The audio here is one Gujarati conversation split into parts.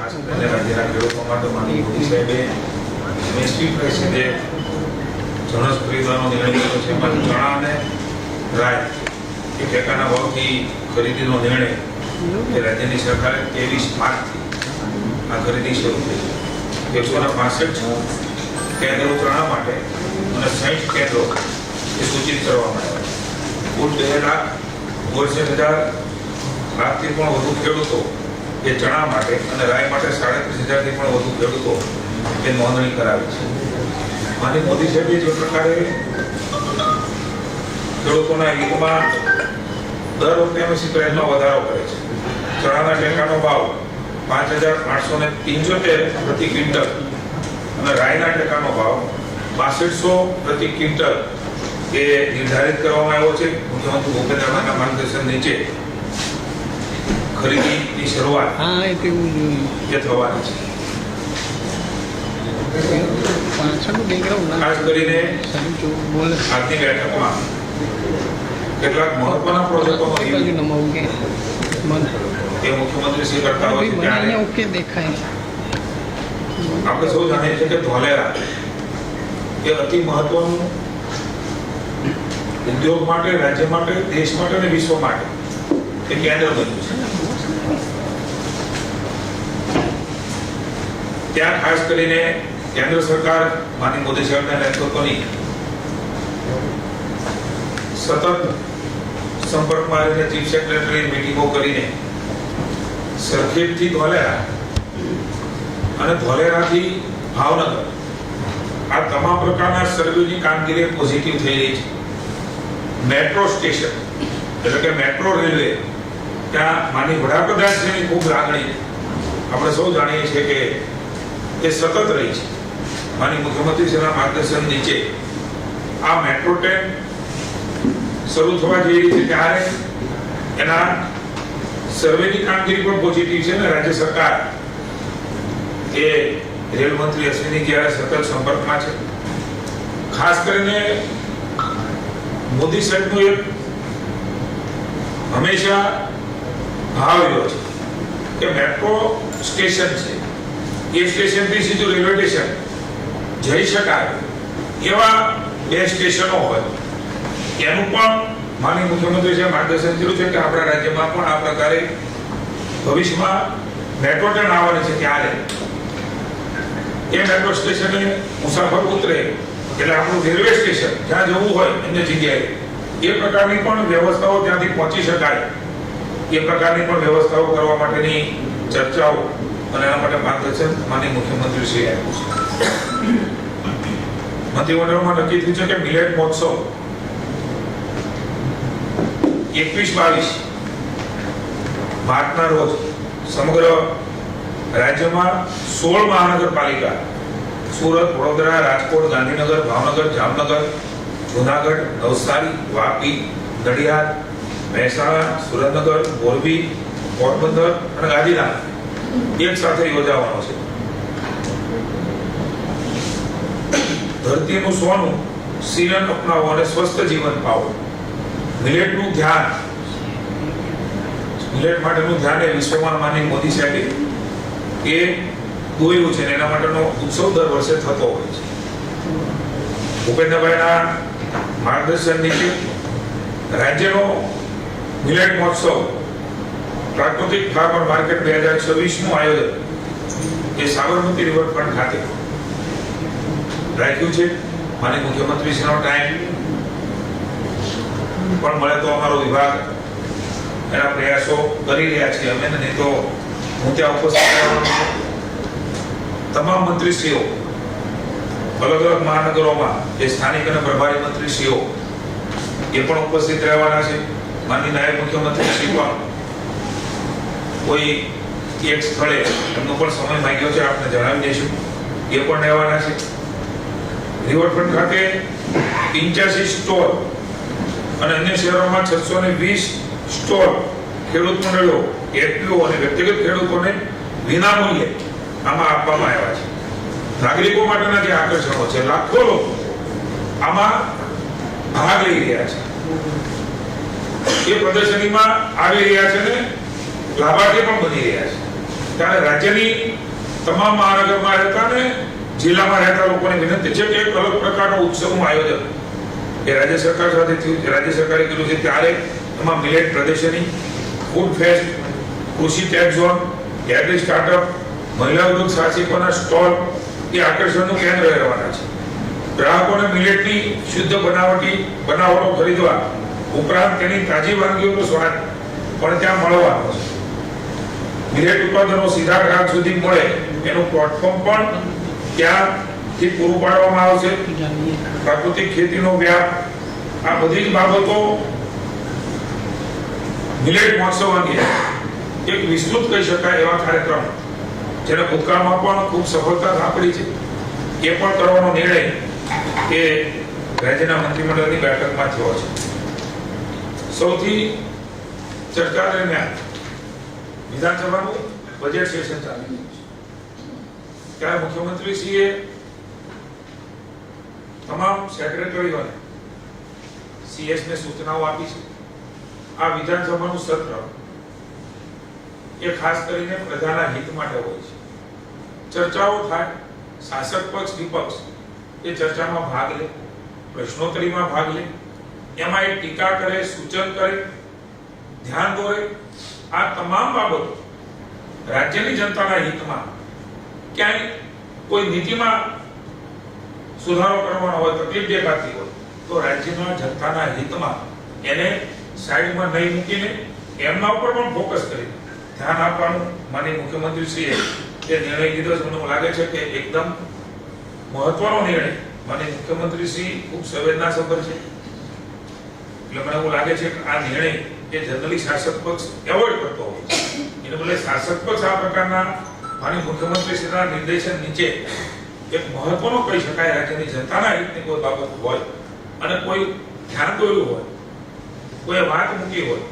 ખાસ કરીને રાજ્યના ખેડૂતો માટે માનનીય મોદી સાહેબે એમએસપી પ્રાઇસે જણસ ખરીદવાનો નિર્ણય લીધો છે. એમાં ચણા અને રાય એ ટેકાના ભાવથી ખરીદીનો નિર્ણય એ રાજ્યની સરકારે 23 માર્ચથી આ ખરીદી શરૂ થઈ છે. 165 કેન્દ્રો ચણા માટે અને 60 કેન્દ્રો એ સૂચિત કરવામાં આવ્યા છે. કુલ 2,62,000 લાખથી પણ વધુ ખેડૂતો એ ચણા માટે અને રાય માટે 37,000થી પણ વધુ ખેડૂતો એ નોંધણી કરાવી છે. માનનીય મોદી સાહેબે જે પ્રકારે ખેડૂતોના હિતમાં દર વખતે એમએસપી પ્રાઇસમાં વધારો કરે છે. ચણાના ટેકાનો ભાવ 5,875 પ્રતિ ક્વિન્ટલ અને રાયના ટેકાનો ભાવ 6200 પ્રતિ ક્વિન્ટલ એ નિર્ધારિત કરવામાં આવ્યો છે. મુખ્યમંત્રી ભૂપેન્દ્રભાઈના માર્ગદર્શન નીચે ખરીદીની શરૂઆત એ થવાની છે. ખાસ કરીને આજની બેઠકમાં કેટલાક મહત્વના પ્રોજેક્ટોનો એ મુખ્યમંત્રી શ્રી કરતા હોય છે. આપણે સૌ જાણીએ છીએ કે ધોલેરા એ અતિ મહત્વનું ઉદ્યોગ માટે, રાજ્ય માટે, દેશ માટે અને વિશ્વ માટે એ કેન્દ્ર બન્યું છે. ત્યાં ખાસ કરીને કેન્દ્ર સરકાર માનનીય મોદી સાહેબના નેતૃત્વની સતત સંપર્કમાં રહીને ચીફ સેક્રેટરી મીટિંગો કરીને સરખેજથી ધોલેરા અને ધોલેરાથી ભાવનગર આ તમામ પ્રકારના સર્વેની કામગીરી પોઝિટિવ થઈ રહી છે. મેટ્રો સ્ટેશન એટલે કે મેટ્રો રેલવે ત્યાં માનનીય વડાપ્રધાનશ્રીની ખૂબ લાગણી આપણે સૌ જાણીએ છીએ કે એ સતત રહી છે. માનનીય મુખ્યમંત્રીશ્રીના માર્ગદર્શન નીચે આ મેટ્રો ટ્રેન શરૂ થવા જઈ રહી છે ત્યારે એના સર્વેની કામગીરી પણ પોઝિટિવ છે અને રાજ્ય સરકાર એ રેલ મંત્રી અશ્વિની જ્યારે સતત સંપર્કમાં છે. ખાસ કરીને મોદી સાહેબનું એક હંમેશા ભાવ રહ્યો છે કે મેટ્રો સ્ટેશન છે એ સ્ટેશનથી સીધું રેલવે સ્ટેશન જઈ શકાય એવા 2 સ્ટેશનો હોય એનું પણ માનનીય મુખ્યમંત્રીએ માર્ગદર્શન કર્યું છે કે આપણા રાજ્યમાં પણ આ પ્રકારે ભવિષ્યમાં મેટ્રો ટ્રેન આવવાની છે. ત્યારે એ મેટ્રો સ્ટેશને મુસાફર ઉતરે એટલે આપણું રેલવે સ્ટેશન જ્યાં જવું હોય એની જગ્યાએ એ પ્રકારની પણ વ્યવસ્થાઓ ત્યાંથી પહોંચી શકાય એ પ્રકારની પણ વ્યવસ્થાઓ કરવા માટેની ચર્ચાઓ અને એના માટે માર્ગદર્શન માનનીય મુખ્યમંત્રીશ્રીએ આપ્યું છે. મંત્રીમંડળમાં નક્કી થયું છે કે મિલેટ મહોત્સવ 21-22 માર્ચના રોજ સમગ્ર રાજ્યમાં 16 મહાનગરપાલિકા સુરત, વડોદરા, રાજકોટ, ગાંધીનગર, ભાવનગર, જામનગર, જૂનાગઢ, નવસારી, વાપી, નડિયાદ, મહેસાણા, સુરેન્દ્રનગર, મોરબી, પોરબંદર અને ગાંધીનગર એક સાથે યોજાવાનો છે. ધરતીનું સોનું, સિંહણ અપનાવો અને સ્વસ્થ જીવન પાવો. મિલેટ માટેનું ધ્યાન એ વિશ્વમાં માનનીય મોદી સાહેબે એ દોર્યું છે. એના માટેનો ઉત્સવ દર વર્ષે થતો હોય છે. ભૂપેન્દ્રભાઈના માર્ગદર્શન નીચે રાજ્યનો મિલેટ મહોત્સવ પ્રાકૃતિક ફાર્મર માર્કેટ 2026નું આયોજન એ સાબરમતી રિવરફ્રન્ટ ખાતે રાખ્યું છે. માનનીય મુખ્યમંત્રીશ્રીનો ટાઈમ પણ મળે તો અમારો વિભાગ એના પ્રયાસો કરી રહ્યા છીએ. અમે નહીં તો હું ત્યાં ઉપસ્થિત રહેવાનો છું. તમામ મંત્રીશ્રીઓ અલગ અલગ મહાનગરોમાં જે સ્થાનિક અને પ્રભારી મંત્રીશ્રીઓ એ પણ ઉપસ્થિત રહેવાના છે. માનનીય નાયબ મુખ્યમંત્રી શ્રી પણ કોઈ એક સ્થળે એમનો પણ સમય માંગ્યો છે, આપણે જણાવી દઈશું. એ પણ રહેવાના છે. રિવરફ્રન્ટ ખાતે 85 સ્ટોલ અને અન્ય શહેરોમાં 620 સ્ટોલ ખેડૂત મંડળો, એફપીઓ અને વ્યક્તિગત ખેડૂતોને વિનામૂલ્યે આમાં આપવામાં આવ્યા છે. નાગરિકો માટેના જે આકર્ષણો છે, લાખો લોકો આમાં ભાગ લઈ રહ્યા છે. એ પ્રદર્શનીમાં આવી રહ્યા છે ને લાભાર્થી પણ બની રહ્યા છે. ત્યારે રાજ્યની તમામ મહાનગરમાં રહેતા ને જિલ્લામાં રહેતા લોકોને વિનંતી છે કે એક અલગ પ્રકારનો ઉત્સવનું આયોજન એ રાજ્ય સરકાર સાથે થયું, રાજ્ય સરકારે કર્યું છે. ત્યારે એમાં મિલેટ પ્રદર્શની, ફૂડ ફેસ્ટ, કૃષિ ટેક ઝોન, એગ્રી સ્ટાર્ટઅપ, મહિલા ઉદ્યોગ સાહસિકોના સ્ટોલ એ આકર્ષણનું કેન્દ્ર રહેવાના છે. ગ્રાહકોને મિલેટની શુદ્ધ બનાવટો ખરીદવા ઉપરાંત તેની તાજી વાનગીઓનો સ્વાદ પણ ત્યાં મળવાનો છે. મિલેટ ઉત્પાદનો સીધા ગ્રાહક સુધી મળે એનું પ્લેટફોર્મ પણ ત્યાંથી પૂરું પાડવામાં આવશે. પ્રાકૃતિક ખેતીનો વ્યાપ, આ બધી જ બાબતો મિલેટ મહોત્સવ અંગે એક વિસ્તૃત કહી શકાય એવા કાર્યક્રમ જેને ભૂતકાળમાં પણ ખૂબ સફળતા સાંપડી છે એ પણ કરવાનો નિર્ણય એ રાજ્યના મંત્રીમંડળની બેઠકમાં થયો છે. સૌથી ચર્ચા દરમિયાન વિધાનસભાનું બજેટ સેશન ચાલી રહ્યું છે ત્યારે મુખ્યમંત્રીશ્રીએ તમામ સેક્રેટરીઓને સીએસને સૂચનાઓ આપી છે. આ વિધાનસભાનું સત્ર એ ખાસ કરીને પ્રજાના હિત માટે હોય છે. ચર્ચાઓ થાય, શાસક પક્ષ વિપક્ષ એ ચર્ચામાં ભાગ લે, પ્રશ્નોત્તરીમાં ભાગ લે, એમાં એ ટીકા કરે, સૂચન કરે, ધ્યાન દોરે. આ તમામ બાબતો રાજ્યની જનતાના હિતમાં ક્યાંય કોઈ નીતિમાં સુધારો કરવાનો હોય, તકલીફ દેખાતી હોય તો રાજ્યના જનતાના હિતમાં એને સાઈડમાં નહીં મૂકીને એમના ઉપર પણ ફોકસ કરી ધ્યાન આપવાનું માનનીય મુખ્યમંત્રીશ્રીએ જે નિર્ણય લીધો છે મને લાગે છે કે એકદમ મહત્વનો નિર્ણય. માનનીય મુખ્યમંત્રીશ્રી ખૂબ સંવેદનાસભર છે એટલે મને એવું લાગે છે કે આ નિર્ણય એ જનરલી શાસક પક્ષ એવોઇડ કરતો હોય છે. એને બદલે શાસક પક્ષ આ પ્રકારના માનનીય મુખ્યમંત્રીશ્રીના નિર્દેશન નીચે એક મહત્વનો કહી શકાય રાજ્યની જનતાના હિતની કોઈ બાબત હોય અને કોઈ ધ્યાન દોર્યું હોય, કોઈ વાત મૂકી હોય,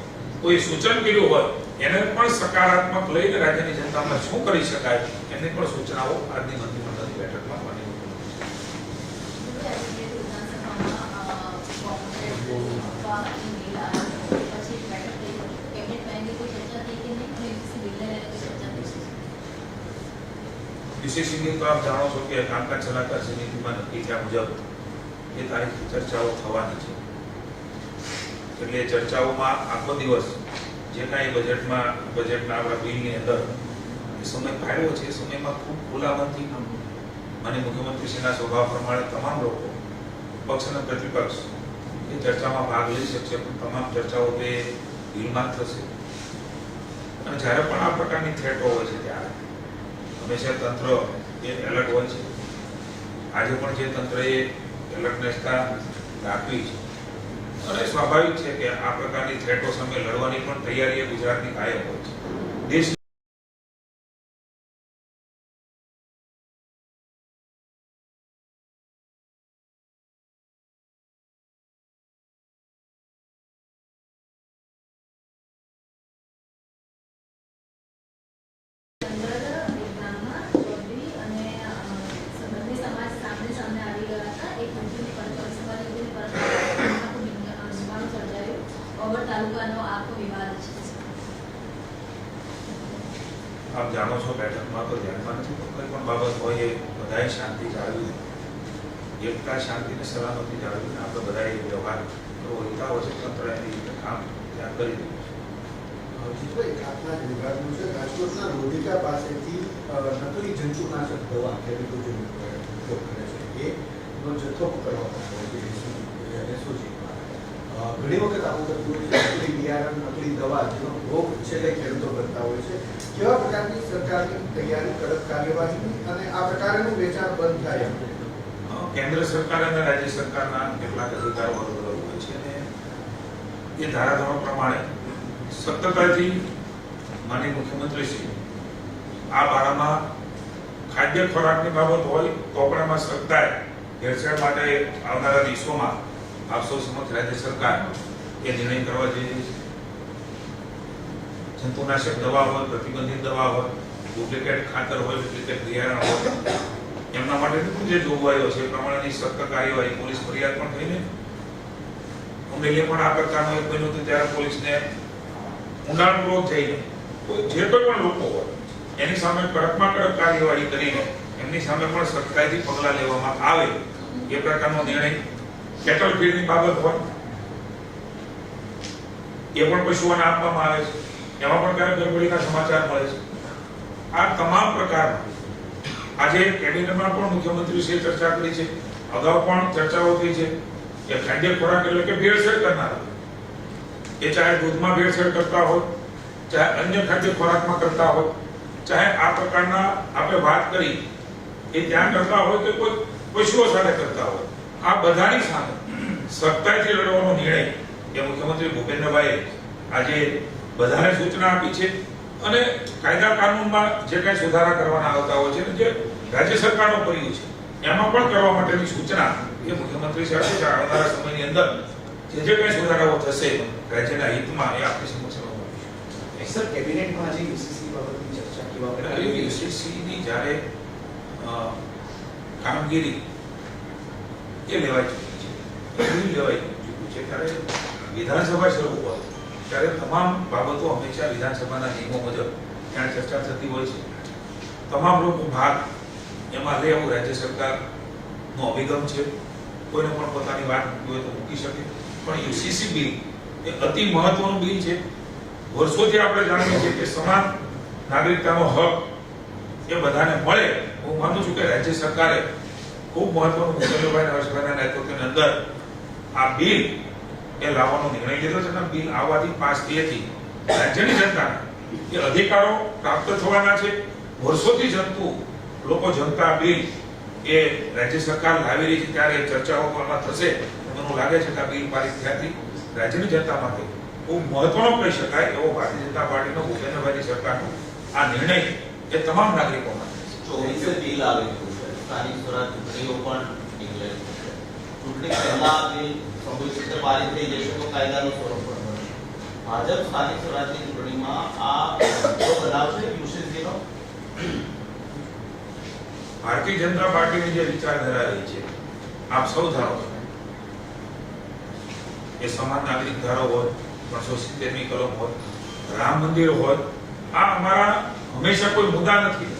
કોઈ સૂચન કર્યું હોય એને પણ સકારાત્મક લઈને રાજ્યની જનતામાં શું કરી શકાય એની પણ સૂચનાઓ આજની મંત્રીમંડળની બેઠકમાં બની. ડીસીસીની તો આપ જાણો છો કે કામકાજ સલાહકાર સમિતિમાં નક્કી થયા મુજબ એ તારીખ ચર્ચાઓ થવાની છે. એટલે ચર્ચાઓમાં આખો દિવસ જે કાંઈ બજેટના આપણા બિલની અંદર એ સમય ફાળવ્યો છે એ સમયમાં ખૂબ ખુલ્લામનથી માનનીય મુખ્યમંત્રીશ્રીના સ્વભાવ પ્રમાણે તમામ લોકો પક્ષ અને પ્રતિપક્ષ એ ચર્ચામાં ભાગ લઈ શકશે, પણ તમામ ચર્ચાઓ તે બિલમાં થશે. અને જ્યારે પણ આ પ્રકારની થ્રેટો હોય છે ત્યારે હંમેશા તંત્ર એ એલર્ટ હોય છે. આજે પણ જે તંત્રએ એલર્ટનેસતા રાખવી છે અને સ્વાભાવિક છે કે આ પ્રકારની થ્રેટો સામે લડવાની પણ તૈયારી ગુજરાતની કાયમ હોય છે. દેશ આપ જાણો છો બેઠકમાં તો ધ્યાનમાં નથી, કોઈ પણ બાબત હોય એ બધાએ શાંતિ જાળવી, એકતા, શાંતિ અને સલામતી જાળવીને આપણે બધાએ વ્યવહાર કરવો હિતાવ છે. તંત્ર એની રીતે કામ ત્યાં કરી રહ્યું છે. આપના વિભાગનું છે રાજકોટના રોધિકા પાસેથી નકલી જંતુનાશક દવા ખેડૂતો જે ઉપયોગ કરે છે એનો જથ્થો પકડવામાં આવ્યો છે એસઓજીમાં. ઘણી વખત આવું થતું હોય છે, નકલી બિયારણ, નકલી દવા જેનો ભોગ છેલ્લે ખેડૂતો કરતા હોય છે. કેવા પ્રકારની સરકારની તૈયારી, કડક કાર્યવાહી અને આ પ્રકારનું વેચાણ બંધ થાય? કેન્દ્ર સરકાર અને રાજ્ય સરકારના કેટલાક અધિકારો અલગ અલગ હોય છે અને એ ધારાધોરણ પ્રમાણે સતતતાથી માનનીય મુખ્યમંત્રીશ્રી આ બારામાં ખાદ્ય ખોરાકની બાબત હોય તો પણ એમાં સત્તાએ ભેળસેળ માટે આવનારા દિવસોમાં આપ સૌ સમક્ષ રાજ્ય સરકાર એ નિર્ણય કરવા જઈ રહી છે. જંતુનાશક દવા હોય, પ્રતિબંધિત દવા હોય, ડુપ્લિકેટ ખાતર હોય, ડુપ્લિકેટ બિયારણ હોય, એમના માટે જે જોગવાઈઓ છે એ પ્રમાણેની સખ્ત કાર્યવાહી, પોલીસ ફરિયાદ પણ થઈને અમરેલી પણ આ પ્રકારનો એક બન્યું હતું ત્યારે પોલીસને ઊંડાણપૂર્વક જઈને જે કોઈ પણ લોકો હોય એની સામે કડકમાં કડક કાર્યવાહી કરીને એમની સામે પણ સખ્તાઈથી પગલાં લેવામાં આવે એ પ્રકારનો નિર્ણય કેટલ ફીડની બાબત હોય એ પણ પશુઓને આપવામાં આવે છે, એમાં પણ ક્યારેક ગડબડીના સમાચાર મળે છે. આ તમામ પ્રકારના આજે કેબિનેટમાં પણ મુખ્યમંત્રીશ્રીએ ચર્ચા કરી છે, અગાઉ પણ ચર્ચાઓ થઈ છે કે ખાદ્ય ખોરાક એટલે કે ભેળસેળ કરનારા, એ ચાહે દૂધમાં ભેળસેળ કરતા હોય, ચાહે અન્ય ખાદ્ય ખોરાકમાં કરતા હોય, ચાહે આ પ્રકારના આપણે વાત કરી એ ત્યાં કરતા હોય કે કોઈ પશુઓ સાથે કરતા હોય, આ બધાની સામે સખ્તાઈથી લડવાનો નિર્ણય એ મુખ્યમંત્રી ભૂપેન્દ્રભાઈએ આજે બધાને સૂચના આપી છે. અને કાયદા કાનૂનમાં જે કંઈ સુધારા કરવાના આવતા હોય છે, જે રાજ્ય સરકારનો કર્યું છે એમાં પણ કરવા માટેની સૂચના એ મુખ્યમંત્રી સાથે આવનારા સમયની અંદર જે કંઈ સુધારાઓ થશે રાજ્યના હિતમાં એ આપણી સમક્ષ રજૂ સર, કેબિનેટમાં આજે યુસીસી બાબતની ચર્ચા કેવા પ્રકારે યુસીસીની જ્યારે કામગીરી એ લેવાઈ ચૂકી છે, લેવાઈ ચૂક્યું છે, ત્યારે વિધાનસભા શરૂ હોય ત્યારે તમામ બાબતો હંમેશા વિધાનસભાના નિયમો મુજબ ત્યાં ચર્ચા થતી હોય છે. તમામ લોકો ભાગ એમાં લે એવું રાજ્ય સરકારનો અભિગમ છે. કોઈને પણ પોતાની વાત મૂકવી હોય તો મૂકી શકે, પણ યુસીસી બિલ એ અતિ મહત્વનું બિલ છે. વર્ષોથી આપણે જાણીએ છીએ કે સમાન નાગરિકતાનો હક એ બધાને મળે. હું માનું છું કે રાજ્ય સરકારે ખૂબ મહત્વનું મુખ્યમંત્રીભાઈ હર્ષભાઈના નેતૃત્વની અંદર આ બિલ એ લાવવાનો નિર્ણય લીધો છે. બિલ આવવાથી પાસ થયેથી રાજ્યની જનતાને એ અધિકારો પ્રાપ્ત થવાના છે. વર્ષોથી લોકો જનતા બિલ એ રાજ્ય સરકાર લાવી રહી છે, ત્યારે ચર્ચાઓ પણ થશે. મને લાગે છે કે આ બિલ પારિત થયાથી રાજ્યની જનતા માટે ખૂબ મહત્વનો કહી શકાય એવો ભારતીય જનતા પાર્ટીનો ભૂપેન્દ્રભાઈની સરકારનો આ નિર્ણય એ તમામ નાગરિકો માટે ચોવીસે બિલ આવેલું છે, સ્થાનિક સ્વરાજ ચૂંટણીઓ પણ ડિક્લેર થશે. ચૂંટણી પહેલા બિલ સંભવિત રીતે પારિત થઈ જશે તો કાયદાનું સ્વરૂપ પણ બનશે. ભાજપ સ્થાનિક સ્વરાજની ચૂંટણીમાં આ મુદ્દો બનાવશે યુસીસીનો. ભારતીય જનતા પાર્ટીની જે વિચારધારા રહી છે આપ સૌ ધારો છો, એ સમાન નાગરિક ધારો હોય, 370મી કલમ હોય, રામ મંદિર હોય, આ અમારા હંમેશા કોઈ મુદ્દા નથી.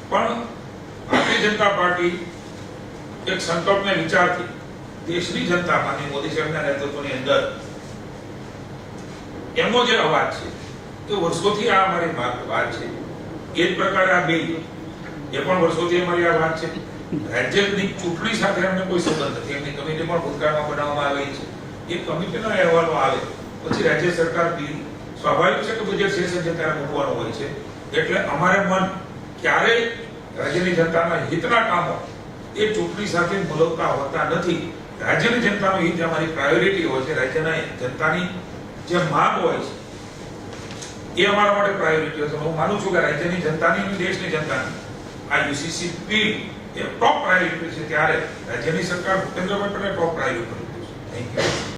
પણ ભારતીય જનતા પાર્ટી એક સંકલ્પને વિચારથી દેશની જનતા માનનીય મોદી સાહેબના નેતૃત્વની અંદર એમનો જે અવાજ છે કે વર્ષોથી આ અમારી વાત છે, એ જ પ્રકારે આ બિલ એ પણ વર્ષોથી અમારી આ વાત છે. રાજ્યની ચૂંટણી સાથે અમને કોઈ સંબંધ નથી. એમની કમિટી પણ ભૂતકાળમાં બનાવવામાં આવી છે. એ કમિટીના અહેવાલો આવે પછી રાજ્ય સરકાર બિલ સ્વાભાવિક છે કે બજેટ સેશન છે ત્યારે મૂકવાનું હોય છે. એટલે અમારે મન ક્યારેય રાજ્યની જનતાના હિતના કામો એ ચૂંટણી સાથે મલવતા હોતા નથી. રાજ્યની જનતાનું હિત અમારી પ્રાયોરિટી હોય છે. રાજ્યના જનતાની જે માંગ હોય છે એ અમારા માટે પ્રાયોરિટી હોય છે. હું માનું છું કે રાજ્યની જનતાની અને દેશની જનતાની આ યુસીસી બિલ એ ટોપ પ્રાયોરિટી છે. ત્યારે રાજ્યની સરકાર ભૂપેન્દ્રભાઈ પટેલ ટોપ પ્રાયોરિટી છે. Thank you.